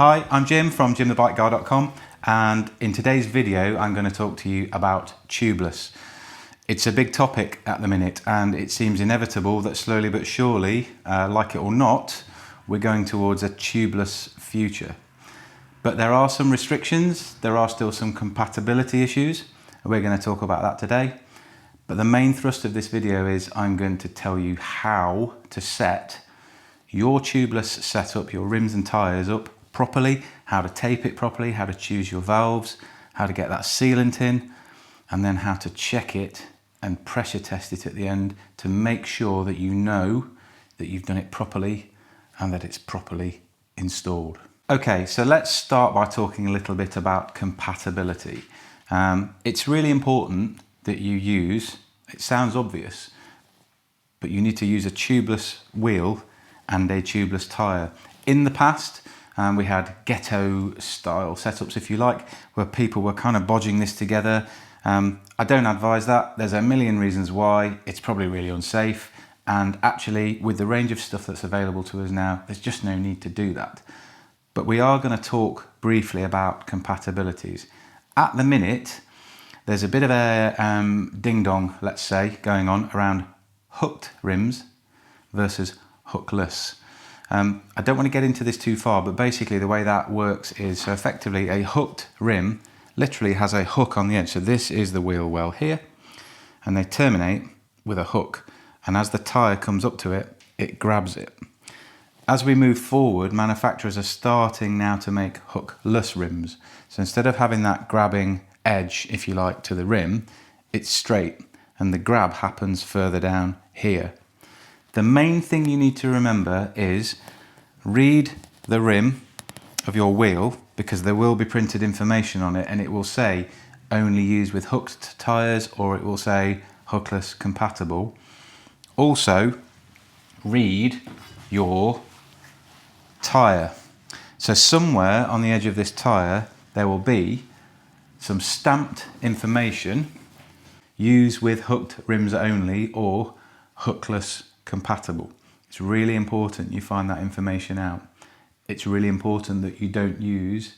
Hi, I'm Jim from jimthebikeguy.com, and in today's video I'm going to talk to you about tubeless. It's a big topic at the minute and it seems inevitable that slowly but surely, like it or not, we're going towards a tubeless future. But there are some restrictions, there are still some compatibility issues, and we're going to talk about that today. But the main thrust of this video is I'm going to tell you how to set your tubeless setup, your rims and tyres up properly, how to tape it properly, how to choose your valves, how to get that sealant in, and then how to check it and pressure test it at the end to make sure that you know that you've done it properly and that it's properly installed. Okay, so let's start by talking a little bit about compatibility. It's really important that you use, it sounds obvious, but you need to use a tubeless wheel and a tubeless tyre. In the past, we had ghetto style setups, if you like, where people were kind of bodging this together. I don't advise that. There's a million reasons why. It's probably really unsafe. And actually, with the range of stuff that's available to us now, there's just no need to do that. But we are going to talk briefly about compatibilities. At the minute, there's a bit of a ding-dong, let's say, going on around hooked rims versus hookless. I don't want to get into this too far, but basically the way that works is, so effectively a hooked rim literally has a hook on the edge. So this is the wheel well here, and they terminate with a hook. And as the tyre comes up to it, it grabs it. As we move forward, manufacturers are starting now to make hookless rims. So instead of having that grabbing edge, if you like, to the rim, it's straight, and the grab happens further down here. The main thing you need to remember is read the rim of your wheel, because there will be printed information on it and it will say only used with hooked tyres, or it will say hookless compatible. Also, read your tyre. So somewhere on the edge of this tyre there will be some stamped information, used with hooked rims only or hookless compatible. It's really important you find that information out. It's really important that you don't use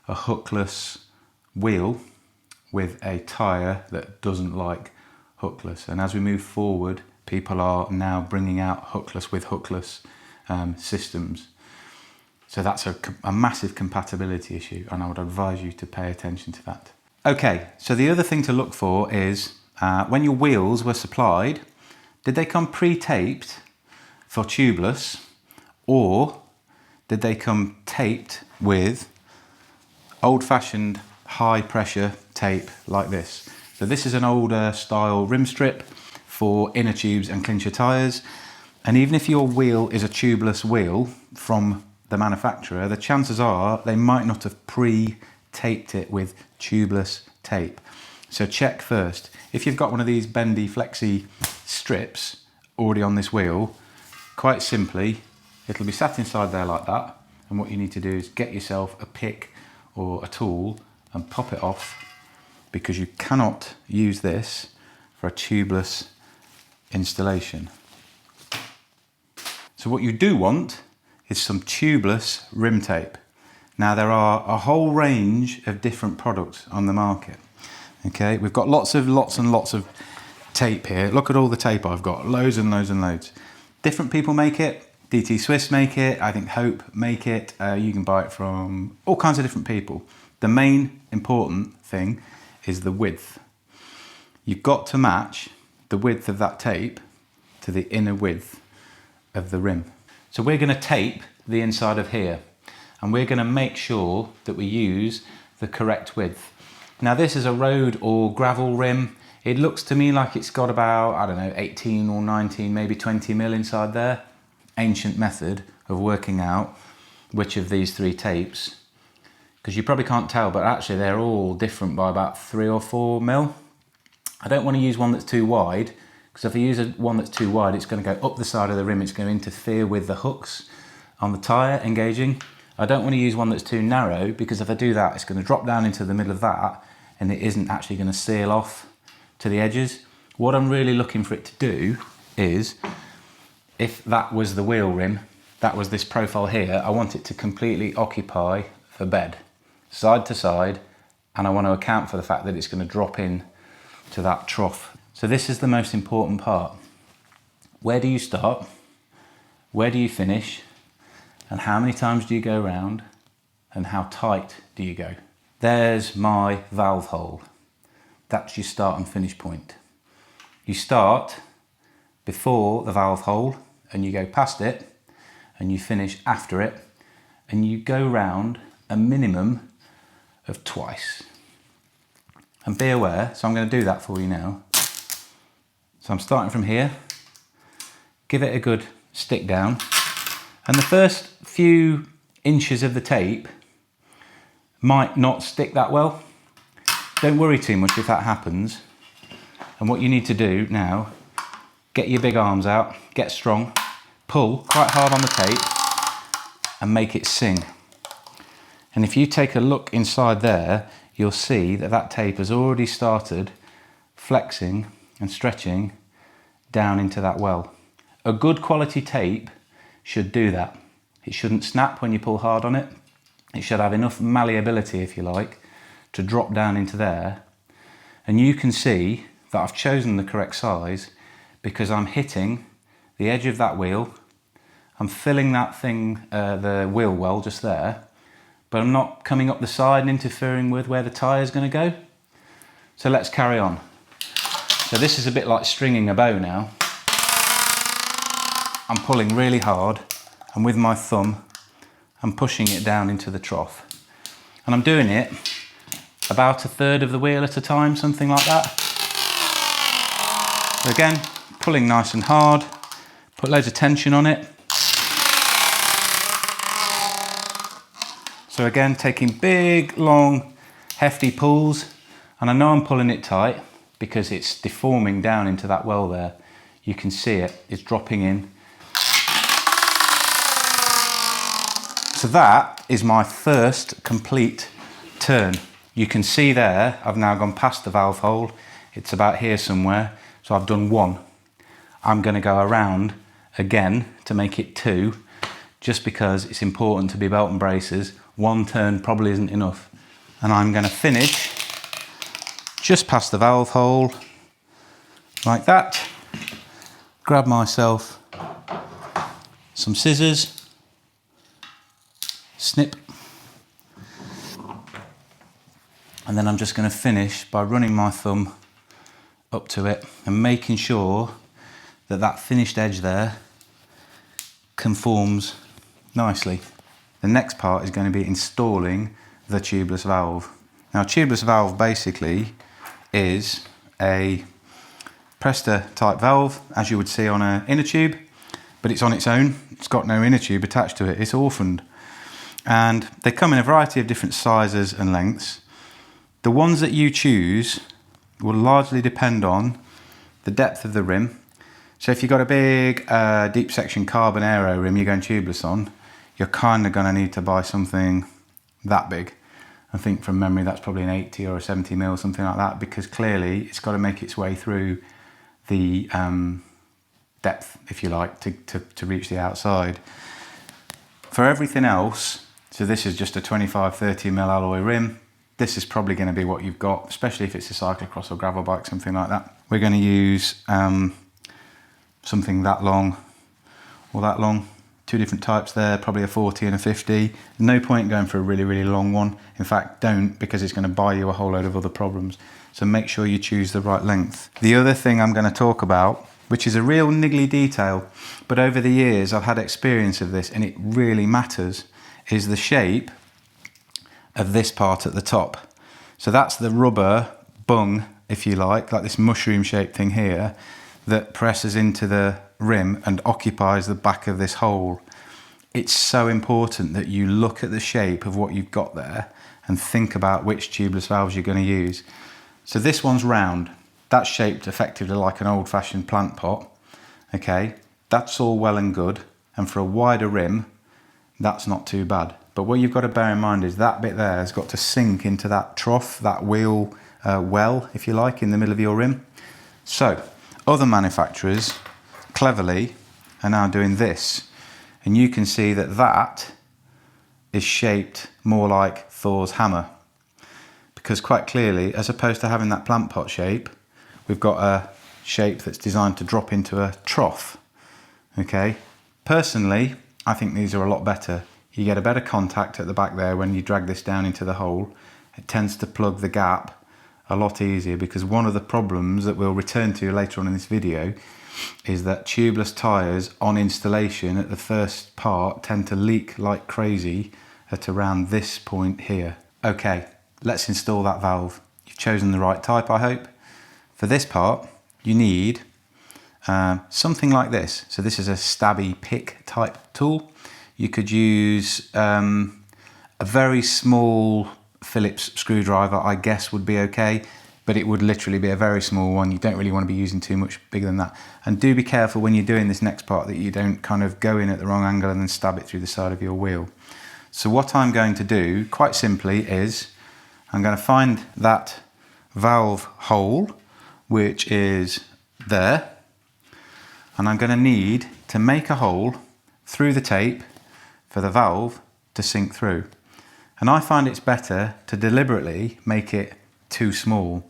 a hookless wheel with a tyre that doesn't like hookless. And as we move forward, people are now bringing out hookless with hookless systems. So that's a massive compatibility issue, and I would advise you to pay attention to that. Okay, so the other thing to look for is when your wheels were supplied, did they come pre-taped for tubeless, or did they come taped with old-fashioned high-pressure tape like this? So this is an older style rim strip for inner tubes and clincher tyres. And even if your wheel is a tubeless wheel from the manufacturer, the chances are they might not have pre-taped it with tubeless tape. So check first. If you've got one of these bendy, flexy strips already on this wheel, quite simply, it'll be sat inside there like that. And what you need to do is get yourself a pick or a tool and pop it off, because you cannot use this for a tubeless installation. So what you do want is some tubeless rim tape. Now there are a whole range of different products on the market. Okay, we've got lots and lots of tape here. Look at all the tape I've got, loads and loads and loads. Different people make it. DT Swiss make it, I think Hope make it. You can buy it from all kinds of different people. The main important thing is the width. You've got to match the width of that tape to the inner width of the rim. So we're going to tape the inside of here, and we're going to make sure that we use the correct width. Now this is a road or gravel rim. It looks to me like it's got about, I don't know, 18 or 19, maybe 20 mil inside there. Ancient method of working out which of these three tapes, because you probably can't tell, but actually they're all different by about 3 or 4 mil. I don't want to use one that's too wide, because if I use one that's too wide, it's going to go up the side of the rim, it's going to interfere with the hooks on the tyre engaging. I don't want to use one that's too narrow, because if I do that, it's going to drop down into the middle of that, and it isn't actually going to seal off to the edges. What I'm really looking for it to do is, if that was the wheel rim that was this profile here. I want it to completely occupy the bed, side to side, and I want to account for the fact that it's going to drop in to that trough. So this is the most important part. Where do you start? Where do you finish? And how many times do you go round? And how tight do you go? There's my valve hole. That's your start and finish point. You start before the valve hole and you go past it and you finish after it, and you go round a minimum of twice. And be aware, so I'm going to do that for you now. So I'm starting from here, give it a good stick down, and the first few inches of the tape might not stick that well. Don't worry too much if that happens. And what you need to do now, get your big arms out, get strong, pull quite hard on the tape and make it sing. And if you take a look inside there, you'll see that that tape has already started flexing and stretching down into that well. A good quality tape should do that. It shouldn't snap when you pull hard on it. It should have enough malleability, if you like, to drop down into there. And you can see that I've chosen the correct size because I'm hitting the edge of that wheel. I'm filling that thing, the wheel well just there, but I'm not coming up the side and interfering with where the tyre is going to go. So let's carry on. So this is a bit like stringing a bow now. I'm pulling really hard, and with my thumb I'm pushing it down into the trough. And I'm doing it about a third of the wheel at a time, something like that. So again, pulling nice and hard, put loads of tension on it. So again, taking big, long, hefty pulls, and I know I'm pulling it tight because it's deforming down into that well there. You can see it, it's dropping in. So that is my first complete turn. You can see there, I've now gone past the valve hole. It's about here somewhere, so I've done one. I'm going to go around again to make it two, just because it's important to be belt and braces. One turn probably isn't enough. And I'm going to finish just past the valve hole, like that. Grab myself some scissors, snip, and then I'm just going to finish by running my thumb up to it and making sure that that finished edge there conforms nicely. The next part is going to be installing the tubeless valve. Now, tubeless valve basically is a Presta type valve, as you would see on an inner tube, but it's on its own. It's got no inner tube attached to it. It's orphaned. And they come in a variety of different sizes and lengths. The ones that you choose will largely depend on the depth of the rim. So if you've got a big deep section carbon aero rim you're going tubeless on, you're kind of going to need to buy something that big. I think from memory that's probably an 80 or a 70 mil, something like that, because clearly it's got to make its way through the depth, if you like, to reach the outside. For everything else, so this is just a 25-30 mil alloy rim. This is probably going to be what you've got, especially if it's a cyclocross or gravel bike, something like that. We're going to use something that long or that long. Two different types there, probably a 40 and a 50. No point going for a really, really long one. In fact, don't, because it's going to buy you a whole load of other problems. So make sure you choose the right length. The other thing I'm going to talk about, which is a real niggly detail, but over the years I've had experience of this and it really matters, is the shape of this part at the top. So that's the rubber bung, if you like this mushroom shaped thing here that presses into the rim and occupies the back of this hole. It's so important that you look at the shape of what you've got there and think about which tubeless valves you're going to use. So this one's round. That's shaped effectively like an old-fashioned plant pot. Okay, that's all well and good, and for a wider rim that's not too bad. But what you've got to bear in mind is that bit there has got to sink into that trough, that wheel well, if you like, in the middle of your rim. So other manufacturers cleverly are now doing this. And you can see that that is shaped more like Thor's hammer. Because quite clearly, as opposed to having that plant pot shape, we've got a shape that's designed to drop into a trough. Okay, personally, I think these are a lot better. You get a better contact at the back there when you drag this down into the hole. It tends to plug the gap a lot easier, because one of the problems that we'll return to later on in this video is that tubeless tyres on installation at the first part tend to leak like crazy at around this point here. Okay, let's install that valve. You've chosen the right type, I hope. For this part, you need something like this. So this is a stabby pick type tool. You could use a very small Phillips screwdriver, I guess would be okay, but it would literally be a very small one. You don't really want to be using too much bigger than that. And do be careful when you're doing this next part that you don't kind of go in at the wrong angle and then stab it through the side of your wheel. So what I'm going to do, quite simply, is I'm going to find that valve hole, which is there, and I'm going to need to make a hole through the tape for the valve to sink through. And I find it's better to deliberately make it too small,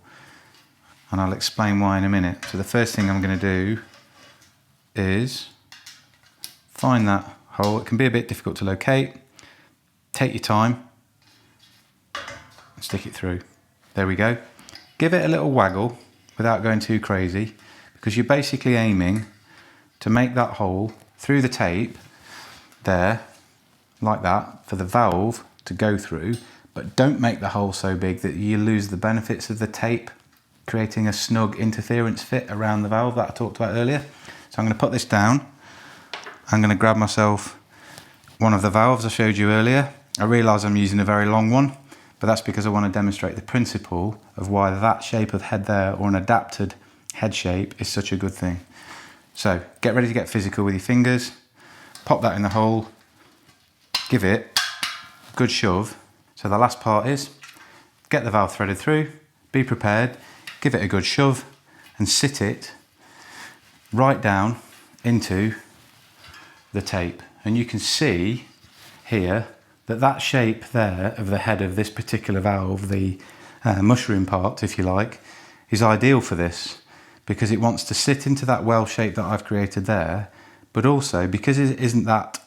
and I'll explain why in a minute. So the first thing I'm going to do is find that hole. It can be a bit difficult to locate. Take your time and stick it through. There we go. Give it a little waggle without going too crazy, because you're basically aiming to make that hole through the tape there, like that, for the valve to go through, but don't make the hole so big that you lose the benefits of the tape creating a snug interference fit around the valve that I talked about earlier. So I'm going to put this down. I'm going to grab myself one of the valves I showed you earlier. I realise I'm using a very long one, but that's because I want to demonstrate the principle of why that shape of head there, or an adapted head shape, is such a good thing. So get ready to get physical with your fingers. Pop that in the hole. Give it a good shove. So the last part is get the valve threaded through, be prepared, give it a good shove and sit it right down into the tape. And you can see here that that shape there of the head of this particular valve, the mushroom part, if you like, is ideal for this, because it wants to sit into that well shape that I've created there, but also because it isn't that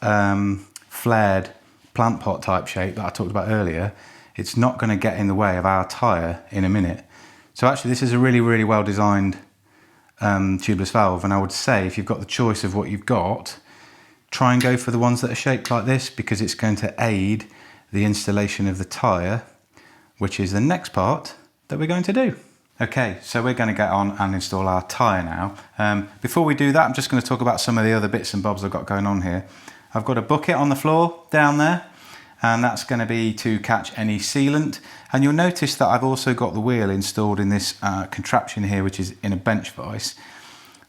flared plant pot type shape that I talked about earlier, it's not going to get in the way of our tyre in a minute. So actually this is a really, really well designed tubeless valve, and I would say if you've got the choice of what you've got, try and go for the ones that are shaped like this, because it's going to aid the installation of the tyre, which is the next part that we're going to do. Okay, so we're going to get on and install our tyre now. Before we do that, I'm just going to talk about some of the other bits and bobs I've got going on here. I've got a bucket on the floor down there, and that's going to be to catch any sealant. And you'll notice that I've also got the wheel installed in this contraption here, which is in a bench vise.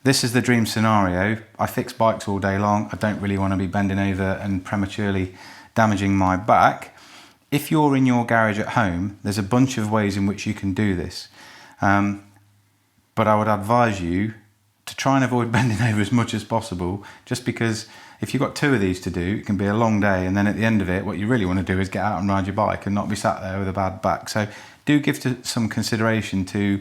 This is the dream scenario. I fix bikes all day long. I don't really want to be bending over and prematurely damaging my back. If you're in your garage at home, there's a bunch of ways in which you can do this. But I would advise you to try and avoid bending over as much as possible, just because if you've got two of these to do, it can be a long day, and then at the end of it, what you really want to do is get out and ride your bike and not be sat there with a bad back. So do give some consideration to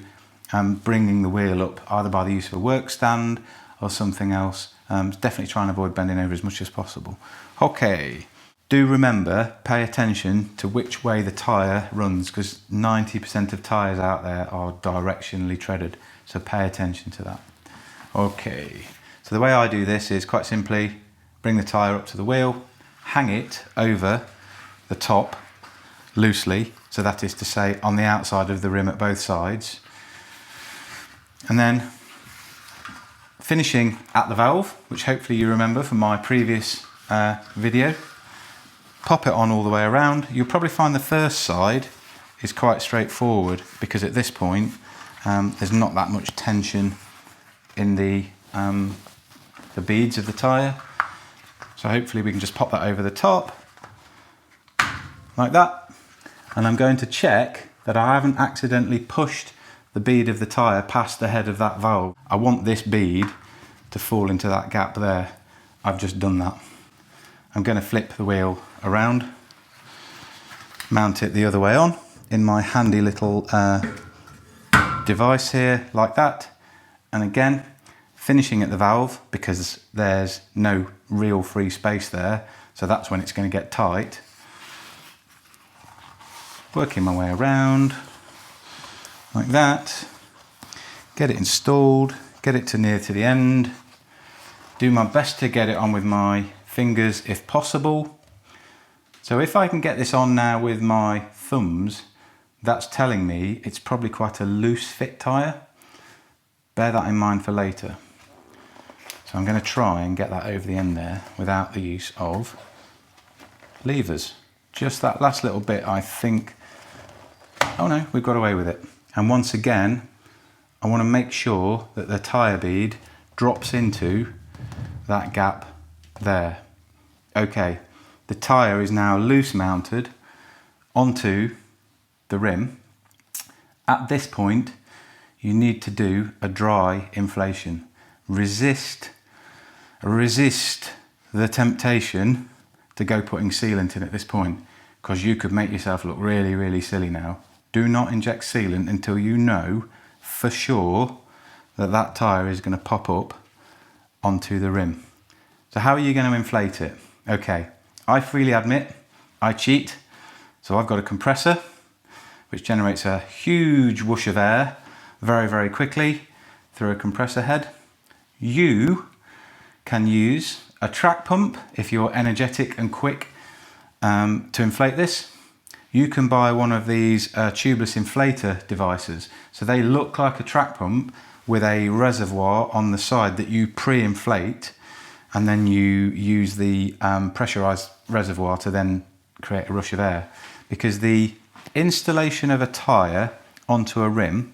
bringing the wheel up, either by the use of a work stand or something else. Definitely try and avoid bending over as much as possible. Okay, do remember, pay attention to which way the tyre runs, because 90% of tyres out there are directionally treaded, so pay attention to that. Okay, so the way I do this is quite simply bring the tyre up to the wheel, hang it over the top loosely, so that is to say on the outside of the rim at both sides, and then finishing at the valve, which hopefully you remember from my previous video, pop it on all the way around. You'll probably find the first side is quite straightforward, because at this point there's not that much tension in the beads of the tyre. So hopefully we can just pop that over the top, like that. And I'm going to check that I haven't accidentally pushed the bead of the tyre past the head of that valve. I want this bead to fall into that gap there. I've just done that. I'm going to flip the wheel around, mount it the other way on in my handy little device here, like that. And again, finishing at the valve because there's no real free space there, so that's when it's going to get tight. Working my way around like that, get it installed, get it to near to the end, do my best to get it on with my fingers if possible. So if I can get this on now with my thumbs, that's telling me it's probably quite a loose fit tyre. Bear that in mind for later. So I'm going to try and get that over the end there without the use of levers. Just that last little bit, I think. Oh no, we've got away with it. And once again, I want to make sure that the tyre bead drops into that gap there. Okay, the tyre is now loose mounted onto the rim. At this point, you need to do a dry inflation. Resist the temptation to go putting sealant in at this point, because you could make yourself look really, really silly now. Do not inject sealant until you know for sure that that tyre is going to pop up onto the rim. So how are you going to inflate it? Okay, I freely admit I cheat. So I've got a compressor which generates a huge whoosh of air very, very quickly through a compressor head. You can use a track pump if you're energetic and quick to inflate this. You can buy one of these tubeless inflator devices. So they look like a track pump with a reservoir on the side that you pre-inflate, and then you use the pressurized reservoir to then create a rush of air. Because the installation of a tyre onto a rim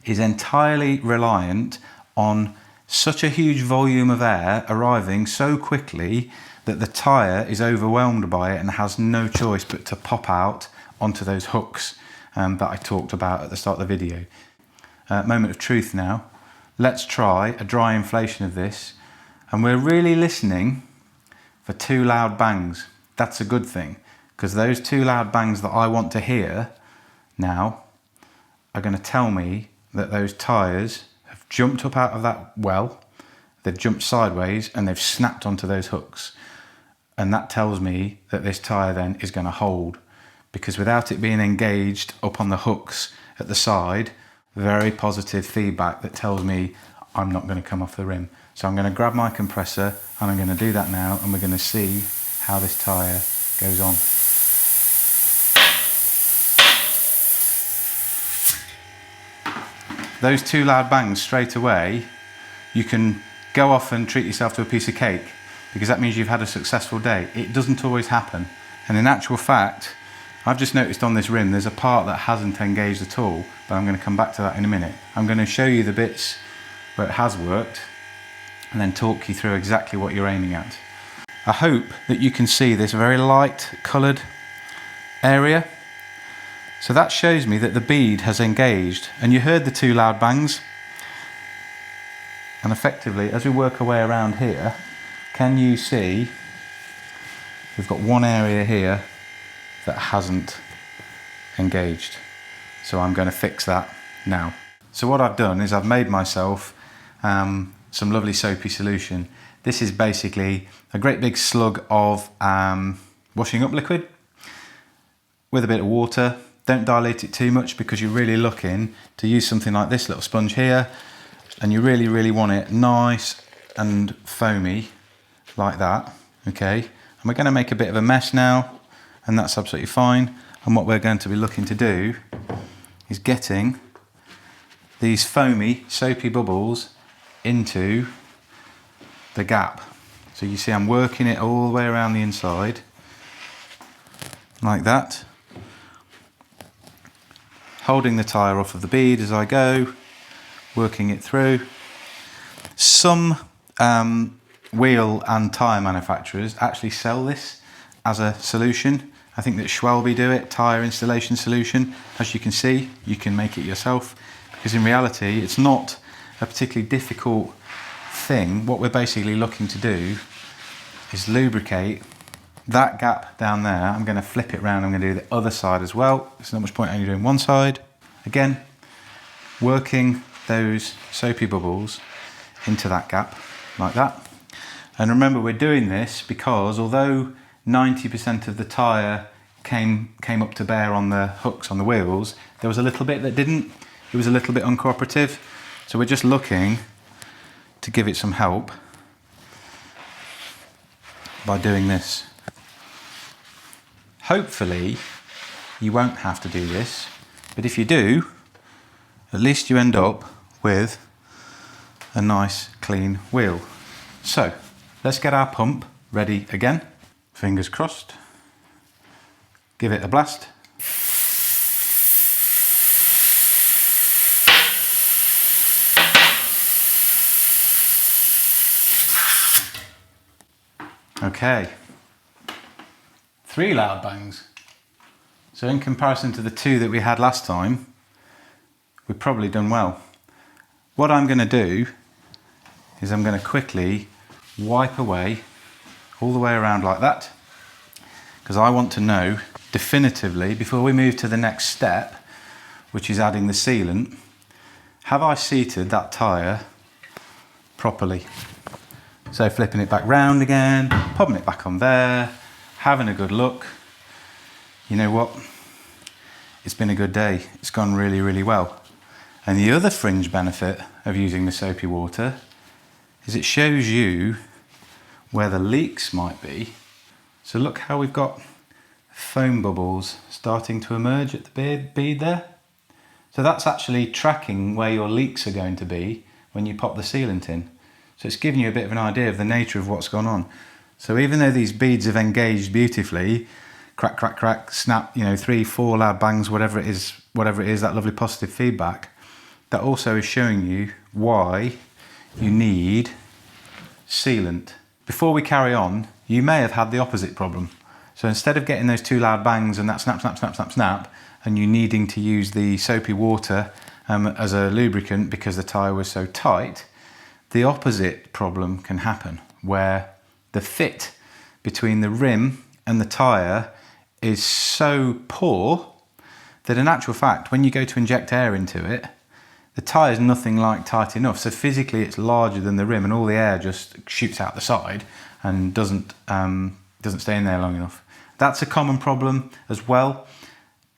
is entirely reliant on such a huge volume of air arriving so quickly that the tyre is overwhelmed by it and has no choice but to pop out onto those hooks that I talked about at the start of the video. Moment of truth now. Let's try a dry inflation of this, and we're really listening for 2 loud bangs. That's a good thing, because those 2 loud bangs that I want to hear now are going to tell me that those tyres have jumped up out of that well, they've jumped sideways and they've snapped onto those hooks. And that tells me that this tyre then is going to hold, because without it being engaged up on the hooks at the side, very positive feedback that tells me I'm not going to come off the rim. So I'm going to grab my compressor and I'm going to do that now, and we're going to see how this tyre goes on. Those 2 loud bangs straight away, you can go off and treat yourself to a piece of cake, because that means you've had a successful day. It doesn't always happen. And in actual fact, I've just noticed on this rim there's a part that hasn't engaged at all, but I'm going to come back to that in a minute. I'm going to show you the bits where it has worked and then talk you through exactly what you're aiming at. I hope that you can see this very light coloured area. So that shows me that the bead has engaged, and you heard the 2 loud bangs. And effectively, as we work our way around here, can you see we've got one area here that hasn't engaged? So I'm going to fix that now. So what I've done is I've made myself some lovely soapy solution. This is basically a great big slug of washing up liquid with a bit of water. Don't dilute it too much, because you're really looking to use something like this little sponge here, and you really, really want it nice and foamy like that. Okay, and we're going to make a bit of a mess now, and that's absolutely fine. And what we're going to be looking to do is getting these foamy, soapy bubbles into the gap. So you see I'm working it all the way around the inside, like that. Holding the tyre off of the bead as I go, working it through. Some wheel and tyre manufacturers actually sell this as a solution. I think that Schwalbe do it, tyre installation solution. As you can see, you can make it yourself, because in reality it's not a particularly difficult thing. What we're basically looking to do is lubricate that gap down there. I'm going to flip it around. I'm going to do the other side as well. There's not much point only doing one side. Again, working those soapy bubbles into that gap like that. And remember, we're doing this because although 90% of the tyre came up to bear on the hooks on the wheels, there was a little bit that didn't. It was a little bit uncooperative. So we're just looking to give it some help by doing this. Hopefully you won't have to do this, but if you do, at least you end up with a nice clean wheel. So let's get our pump ready again. Fingers crossed. Give it a blast. Okay, 3 loud bangs. So in comparison to the 2 that we had last time, we've probably done well. What I'm going to do is I'm going to quickly wipe away all the way around like that, because I want to know definitively, before we move to the next step, which is adding the sealant, have I seated that tyre properly? So flipping it back round again, popping it back on there, having a good look. You know what? It's been a good day. It's gone really, really well. And the other fringe benefit of using the soapy water is it shows you where the leaks might be. So look how we've got foam bubbles starting to emerge at the bead there. So that's actually tracking where your leaks are going to be when you pop the sealant in. So it's giving you a bit of an idea of the nature of what's gone on. So even though these beads have engaged beautifully, crack, crack, crack, snap, 3, 4 loud bangs, whatever it is, that lovely positive feedback, that also is showing you why you need sealant. Before we carry on, you may have had the opposite problem. So instead of getting those 2 loud bangs and that snap, snap, snap, snap, snap, and you needing to use the soapy water as a lubricant because the tyre was so tight, the opposite problem can happen, where the fit between the rim and the tyre is so poor that in actual fact, when you go to inject air into it, the tyre is nothing like tight enough. So physically it's larger than the rim and all the air just shoots out the side and doesn't stay in there long enough. That's a common problem as well.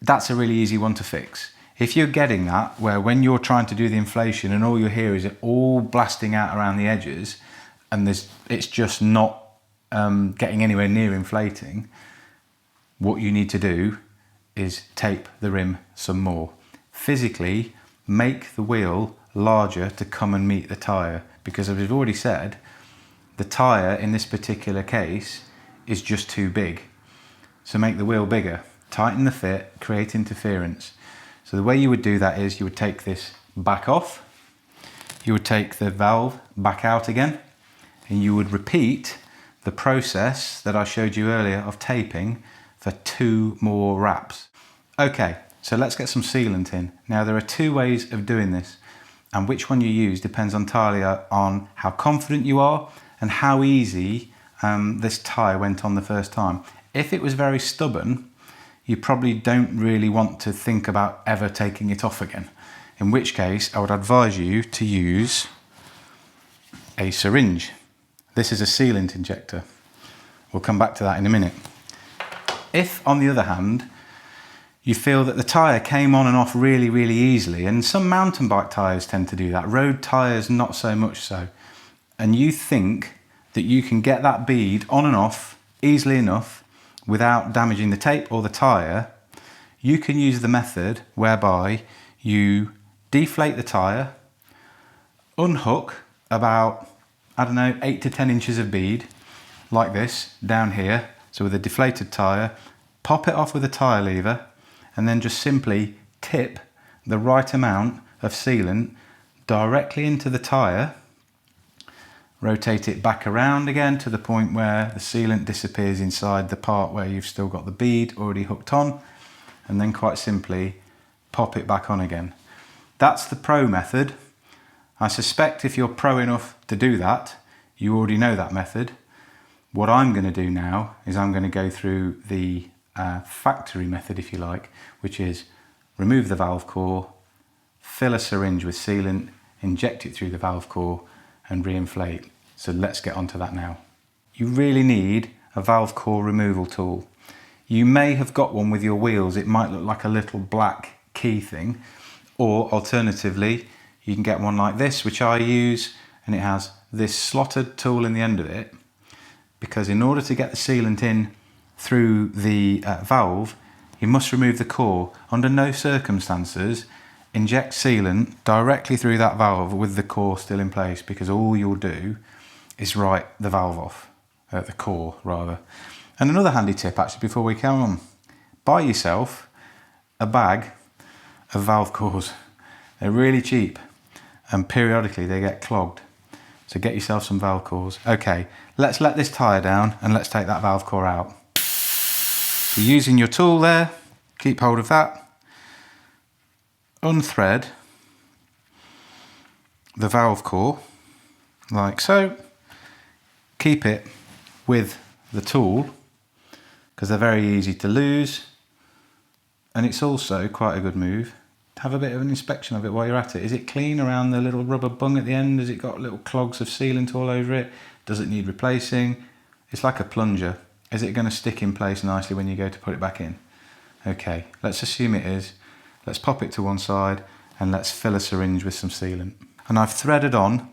That's a really easy one to fix. If you're getting that, where when you're trying to do the inflation and all you hear is it all blasting out around the edges and it's just not getting anywhere near inflating, what you need to do is tape the rim some more. Physically, make the wheel larger to come and meet the tyre, because as we've already said, the tyre in this particular case is just too big. So make the wheel bigger, tighten the fit, create interference. So the way you would do that is you would take this back off, you would take the valve back out again, and you would repeat the process that I showed you earlier of taping for 2 more wraps. Okay, so let's get some sealant in. Now there are 2 ways of doing this, and which one you use depends entirely on how confident you are and how easy this tyre went on the first time. If it was very stubborn, you probably don't really want to think about ever taking it off again. In which case, I would advise you to use a syringe. This is a sealant injector. We'll come back to that in a minute. If, on the other hand, you feel that the tyre came on and off really, really easily, and some mountain bike tyres tend to do that, road tyres not so much so, and you think that you can get that bead on and off easily enough without damaging the tape or the tyre, you can use the method whereby you deflate the tyre, unhook about, 8 to 10 inches of bead, like this, down here, so with a deflated tyre, pop it off with a tyre lever, and then just simply tip the right amount of sealant directly into the tyre, rotate it back around again to the point where the sealant disappears inside the part where you've still got the bead already hooked on, and then quite simply pop it back on again. That's the pro method. I suspect if you're pro enough to do that, you already know that method. What I'm going to do now is I'm going to go through the factory method, if you like, which is remove the valve core, fill a syringe with sealant, inject it through the valve core and reinflate. So let's get onto that now. You really need a valve core removal tool. You may have got one with your wheels. It might look like a little black key thing, or alternatively you can get one like this, which I use, and it has this slotted tool in the end of it, because in order to get the sealant in through the valve, you must remove the core. Under no circumstances inject sealant directly through that valve with the core still in place, because all you'll do is write the valve off, the core rather. And another handy tip actually before we come on, buy yourself a bag of valve cores. They're really cheap and periodically they get clogged. So get yourself some valve cores. Okay, let's let this tyre down and let's take that valve core out. You're using your tool there, keep hold of that. Unthread the valve core like so. Keep it with the tool because they're very easy to lose, and it's also quite a good move to have a bit of an inspection of it while you're at it. Is it clean around the little rubber bung at the end? Has it got little clogs of sealant all over it? Does it need replacing? It's like a plunger. Is it going to stick in place nicely when you go to put it back in? Okay, let's assume it is. Let's pop it to one side and let's fill a syringe with some sealant. And I've threaded on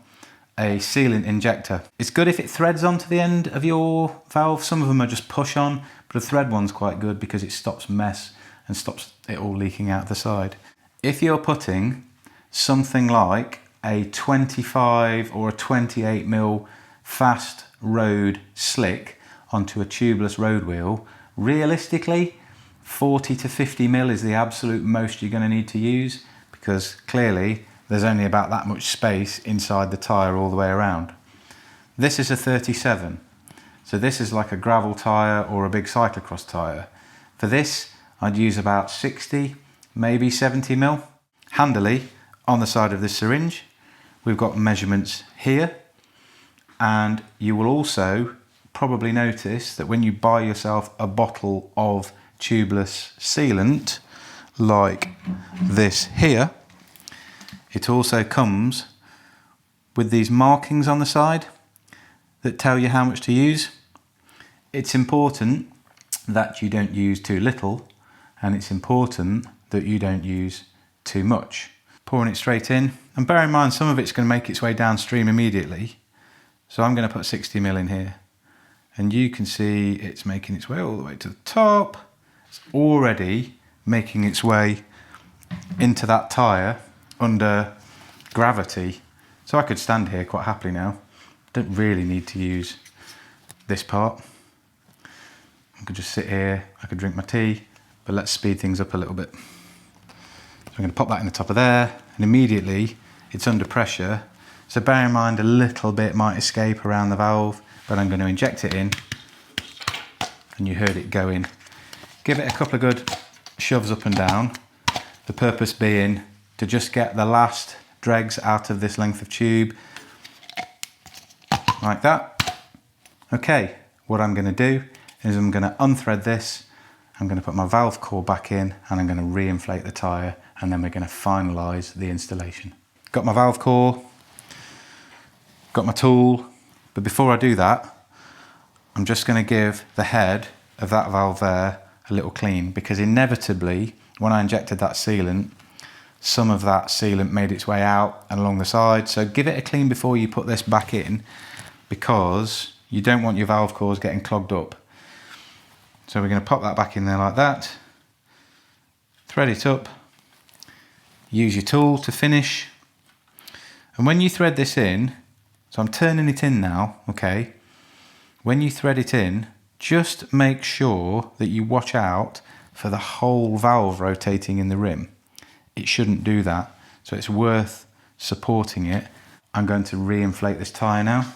a sealant injector. It's good if it threads onto the end of your valve. Some of them are just push on, but a thread one's quite good because it stops mess and stops it all leaking out the side. If you're putting something like a 25 or a 28 mil fast road slick onto a tubeless road wheel, realistically 40 to 50 mil is the absolute most you're going to need to use, because clearly there's only about that much space inside the tyre all the way around. This is a 37, so this is like a gravel tyre or a big cyclocross tyre. For this I'd use about 60, maybe 70 mil. Handily, on the side of the syringe we've got measurements here, and you will also probably notice that when you buy yourself a bottle of tubeless sealant like this here, it also comes with these markings on the side that tell you how much to use. It's important that you don't use too little, and it's important that you don't use too much. Pouring it straight in, and bear in mind some of it's going to make its way downstream immediately, so I'm going to put 60 mil in here, and you can see it's making its way all the way to the top. It's already making its way into that tyre under gravity. So I could stand here quite happily now. Don't really need to use this part. I could just sit here, I could drink my tea, but let's speed things up a little bit. So I'm going to pop that in the top of there, and immediately it's under pressure. So bear in mind a little bit might escape around the valve, but I'm going to inject it in, and you heard it go in. Give it a couple of good shoves up and down, the purpose being to just get the last dregs out of this length of tube, like that. Okay, what I'm going to do is I'm going to unthread this, I'm going to put my valve core back in, and I'm going to re-inflate the tyre, and then we're going to finalise the installation. Got my valve core, got my tool, but before I do that, I'm just going to give the head of that valve there a little clean, because inevitably when I injected that sealant, some of that sealant made its way out and along the side. So give it a clean before you put this back in, because you don't want your valve cores getting clogged up. So we're going to pop that back in there like that, thread it up, use your tool to finish, and when you thread this in, so I'm turning it in now, okay, when you thread it in, just make sure that you watch out for the whole valve rotating in the rim. It shouldn't do that, so it's worth supporting it. I'm going to re-inflate this tyre now.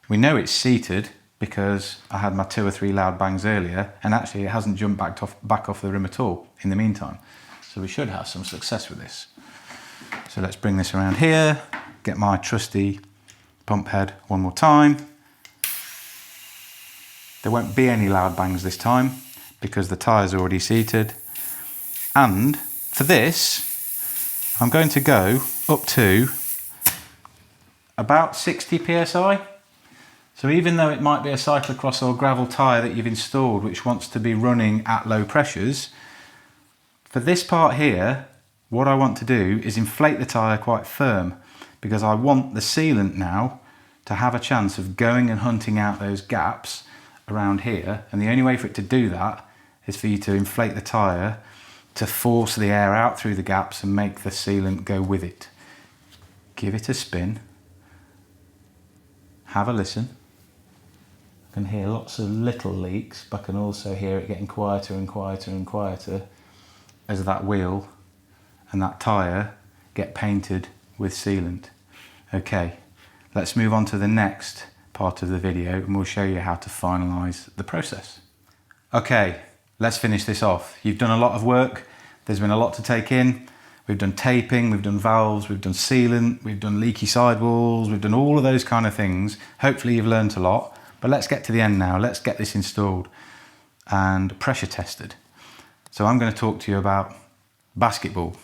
We know it's seated because I had my 2 or 3 loud bangs earlier, and actually it hasn't jumped back off the rim at all in the meantime. So we should have some success with this. So let's bring this around here, get my trusty pump head one more time. There won't be any loud bangs this time because the tyre's already seated. And for this, I'm going to go up to about 60 psi. So even though it might be a cyclocross or gravel tyre that you've installed which wants to be running at low pressures, for this part here, what I want to do is inflate the tyre quite firm, because I want the sealant now to have a chance of going and hunting out those gaps around here. And the only way for it to do that is for you to inflate the tyre to force the air out through the gaps and make the sealant go with it. Give it a spin. Have a listen. I can hear lots of little leaks, but I can also hear it getting quieter and quieter and quieter as that wheel and that tyre get painted with sealant. Okay, let's move on to the next part of the video and we'll show you how to finalise the process. Okay, let's finish this off. You've done a lot of work, there's been a lot to take in. We've done taping, we've done valves, we've done sealant, we've done leaky sidewalls, we've done all of those kind of things. Hopefully you've learned a lot, but let's get to the end now. Let's get this installed and pressure tested. So I'm going to talk to you about basketball,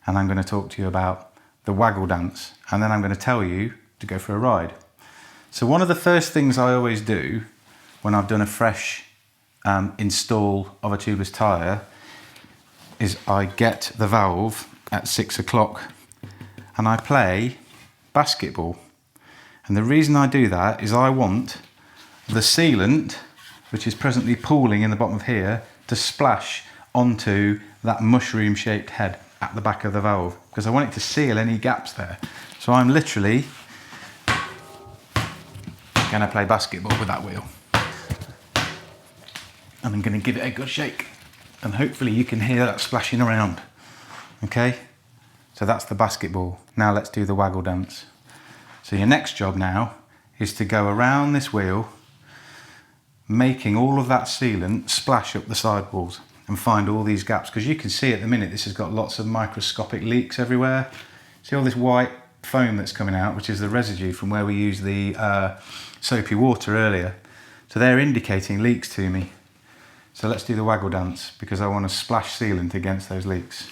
and I'm going to talk to you about the waggle dance, and then I'm going to tell you to go for a ride. So one of the first things I always do when I've done a fresh install of a tubeless tyre is I get the valve at 6 o'clock and I play basketball. And the reason I do that is I want the sealant, which is presently pooling in the bottom of here, to splash onto that mushroom shaped head at the back of the valve, because I want it to seal any gaps there. So I'm literally going to play basketball with that wheel. And I'm going to give it a good shake. And hopefully you can hear that splashing around. Okay? So that's the basketball. Now let's do the waggle dance. So your next job now is to go around this wheel, making all of that sealant splash up the sidewalls and find all these gaps, because you can see at the minute this has got lots of microscopic leaks everywhere. See all this white foam that's coming out, which is the residue from where we used the soapy water earlier. So they're indicating leaks to me. So let's do the waggle dance, because I want to splash sealant against those leaks.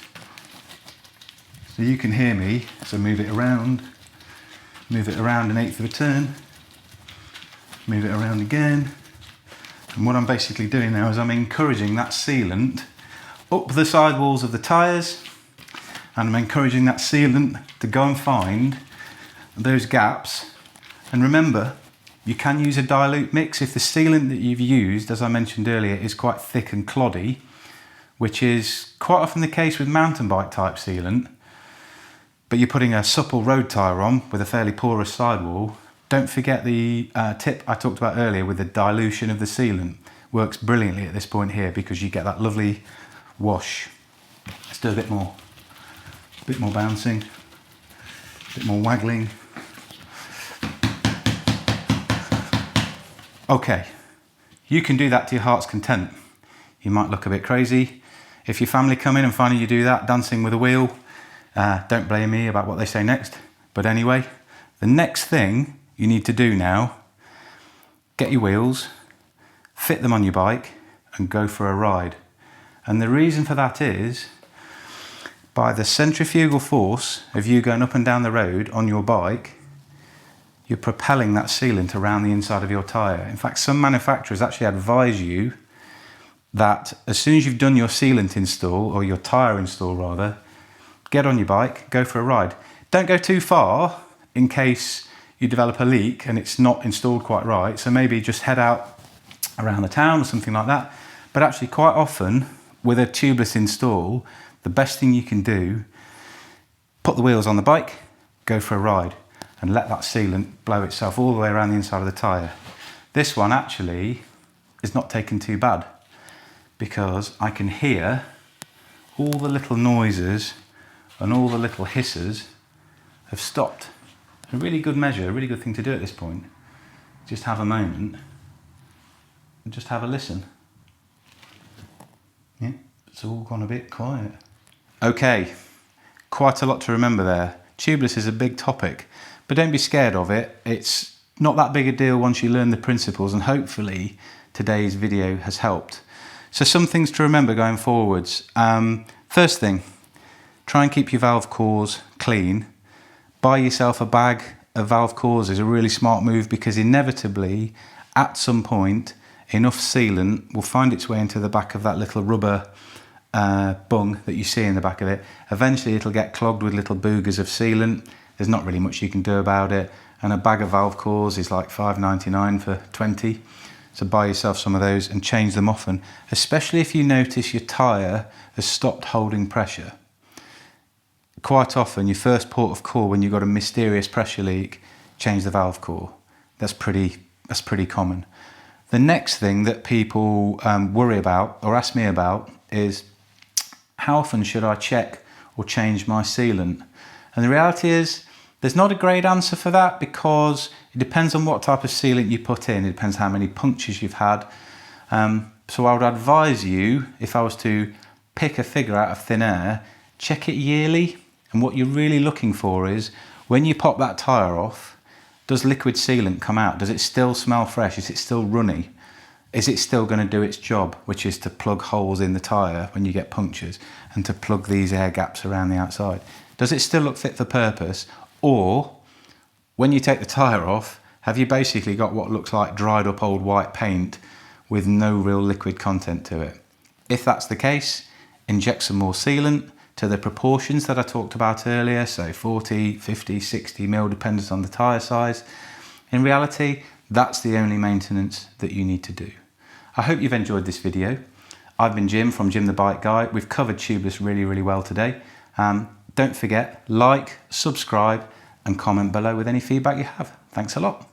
So you can hear me, so move it around an eighth of a turn, move it around again. And what I'm basically doing now is I'm encouraging that sealant up the sidewalls of the tyres, and I'm encouraging that sealant to go and find those gaps. And remember, you can use a dilute mix if the sealant that you've used, as I mentioned earlier, is quite thick and cloddy, which is quite often the case with mountain bike type sealant, but you're putting a supple road tyre on with a fairly porous sidewall. Don't forget the tip I talked about earlier with the dilution of the sealant. Works brilliantly at this point here, because you get that lovely wash. Let's do a bit more bouncing, a bit more waggling. Okay, you can do that to your heart's content. You might look a bit crazy. If your family come in and find you do that, dancing with a wheel, don't blame me about what they say next. But anyway, the next thing you need to do now, get your wheels, fit them on your bike and go for a ride. And the reason for that is, by the centrifugal force of you going up and down the road on your bike, you're propelling that sealant around the inside of your tyre. In fact, some manufacturers actually advise you that as soon as you've done your sealant install, or your tyre install rather, get on your bike, go for a ride. Don't go too far in case you develop a leak and it's not installed quite right. So maybe just head out around the town or something like that. But actually quite often with a tubeless install, the best thing you can do, put the wheels on the bike, go for a ride, and let that sealant blow itself all the way around the inside of the tyre. This one actually is not taken too bad, because I can hear all the little noises and all the little hisses have stopped. A really good measure, a really good thing to do at this point. Just have a moment and just have a listen. Yeah, it's all gone a bit quiet. Okay, quite a lot to remember there. Tubeless is a big topic, but don't be scared of it. It's not that big a deal once you learn the principles, and hopefully today's video has helped. So some things to remember going forwards. First thing, try and keep your valve cores clean. Buy yourself a bag of valve cores is a really smart move, because inevitably at some point enough sealant will find its way into the back of that little rubber bung that you see in the back of it. Eventually it'll get clogged with little boogers of sealant. There's not really much you can do about it, and a bag of valve cores is like $5.99 for 20. So buy yourself some of those and change them often, especially if you notice your tyre has stopped holding pressure. Quite often your first port of call when you've got a mysterious pressure leak, change the valve core. That's pretty common. The next thing that people worry about or ask me about is, how often should I check or change my sealant? And the reality is there's not a great answer for that, because it depends on what type of sealant you put in. It depends how many punctures you've had. So I would advise you, if I was to pick a figure out of thin air, check it yearly. And what you're really looking for is, when you pop that tyre off, does liquid sealant come out? Does it still smell fresh? Is it still runny? Is it still going to do its job, which is to plug holes in the tyre when you get punctures and to plug these air gaps around the outside? Does it still look fit for purpose? Or when you take the tyre off, have you basically got what looks like dried up old white paint with no real liquid content to it? If that's the case, inject some more sealant to the proportions that I talked about earlier, so 40, 50, 60 mil, depending on the tyre size. In reality, that's the only maintenance that you need to do. I hope you've enjoyed this video. I've been Jim from Jim the Bike Guy. We've covered tubeless really well today. Don't forget, like, subscribe and comment below with any feedback you have. Thanks a lot.